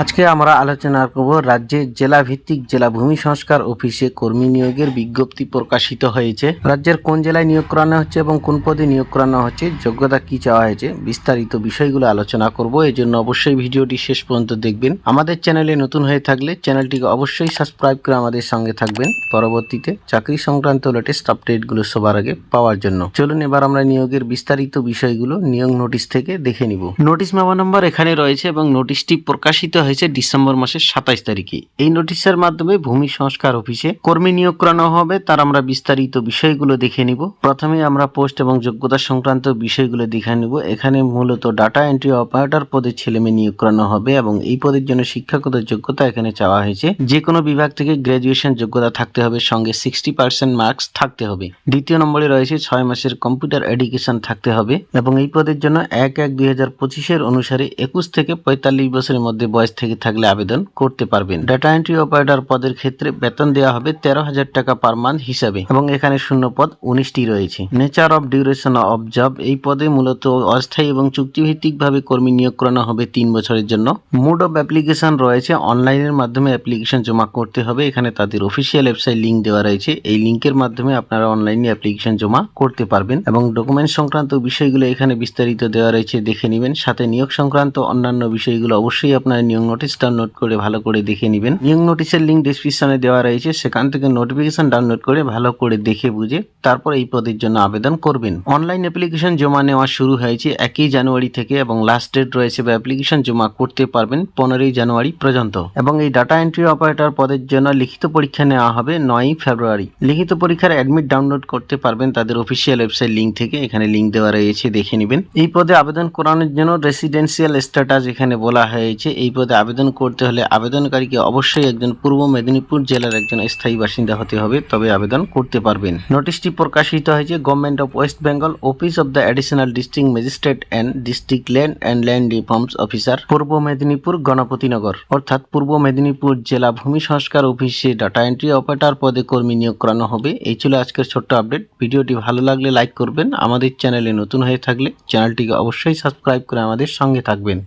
আজকে আমরা আলোচনা করব রাজ্যে জেলা ভিত্তিক জেলা ভূমি সংস্কার অফিসে কর্মী নিয়োগের বিজ্ঞপ্তি প্রকাশিত হয়েছে। রাজ্যের কোন জেলায় নিয়োগ করানো হচ্ছে এবং কোন পদে নিয়োগ করানো হচ্ছে, যোগ্যতা কি চাওয়া হয়েছে, বিস্তারিত বিষয়গুলো আলোচনা করব। এই জন্য অবশ্যই ভিডিওটি শেষ পর্যন্ত দেখবেন। আমাদের চ্যানেলে নতুন হয়ে থাকলে চ্যানেলটিকে অবশ্যই সাবস্ক্রাইব করে আমাদের সঙ্গে থাকবেন, পরবর্তীতে চাকরি সংক্রান্ত লেটেস্ট আপডেটগুলো সবার আগে পাওয়ার জন্য। চলুন এবার আমরা নিয়োগের বিস্তারিত বিষয়গুলো নিয়োগ নোটিশ থেকে দেখে নিব। নোটিশ মেমো নম্বর এখানে রয়েছে এবং নোটিশটি প্রকাশিত হয়েছে ডিসেম্বর মাসের 27 তারিখে। এই নোটিশের মাধ্যমে ভূমি সংস্কার অফিসে কর্মী নিয়োগ করানো হবে, তার আমরা বিস্তারিত বিষয়গুলো দেখে নিব। প্রথমে আমরা পোস্ট এবং যোগ্যতা সংক্রান্ত বিষয়গুলো দেখে নিব। এখানে মূলত ডাটা এন্ট্রি অপারেটর পদে ছেলেমেয়ে নিয়োগ করানো হবে এবং এই পদের জন্য শিক্ষাগত যোগ্যতা এখানে চাওয়া হয়েছে। যে কোনো বিভাগ থেকে গ্রাজুয়েশন যোগ্যতা থাকতে হবে, সঙ্গে 60% মার্কস থাকতে হবে। দ্বিতীয় নম্বরে রয়েছে 6 মাসের কম্পিউটার এডুকেশন থাকতে হবে এবং এই পদের জন্য 1/1/2025 অনুসারে 21 থেকে 45 বছরের মধ্যে বয়স থেকে থাকলে আবেদন করতে পারবেন। ডাটা এন্ট্রি অপারেটর পদের ক্ষেত্রে বেতন দেওয়া হবে 13,000 টাকা পার মান্থ হিসাবে এবং এখানে শূন্য পদ 19টি রয়েছে। Nature of duration of job, এই পদে মূলত অস্থায়ী এবং চুক্তিভিত্তিক ভাবে কর্মী নিয়োগ করানো হবে 3 বছরের জন্য। মোড অফ অ্যাপ্লিকেশন রয়েছে, অনলাইনের মাধ্যমে অ্যাপ্লিকেশন জমা করতে হবে। এখানে তাদের অফিসিয়াল ওয়েবসাইট লিংক দেওয়া রয়েছে, এই লিংকের মাধ্যমে আপনারা অনলাইনে অ্যাপ্লিকেশন জমা করতে পারবেন এবং ডকুমেন্ট সংক্রান্ত বিষয়গুলো এখানে বিস্তারিত দেওয়া রয়েছে, দেখে নেবেন। সাথে নিয়োগ সংক্রান্ত অন্যান্য বিষয়গুলো অবশ্যই আপনারা নিয়োগ নোটিশ ডাউনলোড করে ভালো করে দেখে নেবেন। নিয়োগ নোটিশের লিংক ডেসক্রিপশনে দেওয়া রয়েছে, সেখান থেকে নোটিফিকেশন ডাউনলোড করে ভালো করে দেখে বুঝে তারপর এই পদের জন্য আবেদন করবেন। অনলাইন অ্যাপ্লিকেশন জমা নেওয়া শুরু হয়েছে 1 জানুয়ারি থেকে এবং লাস্ট ডেট রয়েছে বা অ্যাপ্লিকেশন জমা করতে পারবেন 15 জানুয়ারি পর্যন্ত। এবং এই ডাটা এন্ট্রি অপারেটর পদের জন্য লিখিত পরীক্ষা নেওয়া হবে 9 ফেব্রুয়ারি। লিখিত পরীক্ষার অ্যাডমিট ডাউনলোড করতে পারবেন তাদের অফিসিয়াল ওয়েবসাইট লিংক থেকে, এখানে লিংক দেওয়া রয়েছে, দেখে নেবেন। এই পদে আবেদন করানোর জন্য রেসিডেন্সিয়াল স্ট্যাটাস এখানে বলা হয়েছে। এই পদে আবেদন করতে হলে আবেদনকারীকে অবশ্যই একজন পূর্ব মেদিনীপুর জেলার একজন স্থায়ী বাসিন্দা হতে হবে, তবে আবেদন করতে পারবেন। নোটিশটি প্রকাশিত হয়েছে government of West Bengal, office of the additional district magistrate and district land and land reforms officer, পূর্ব মেদিনীপুর গণপতিনগর, অর্থাৎ পূর্ব মেদিনীপুর জেলা ভূমি সংস্কার অফিসে ডাটা এন্ট্রি অপারেটর পদে কর্মী নিয়োগ করানো হবে। এই ছিল আজকের ছোট্ট আপডেট। ভিডিওটি ভালো লাগলে লাইক করবেন, আমাদের চ্যানেলে নতুন হয়ে থাকলে চ্যানেলটিকে অবশ্যই সাবস্ক্রাইব করে আমাদের সঙ্গে থাকবেন।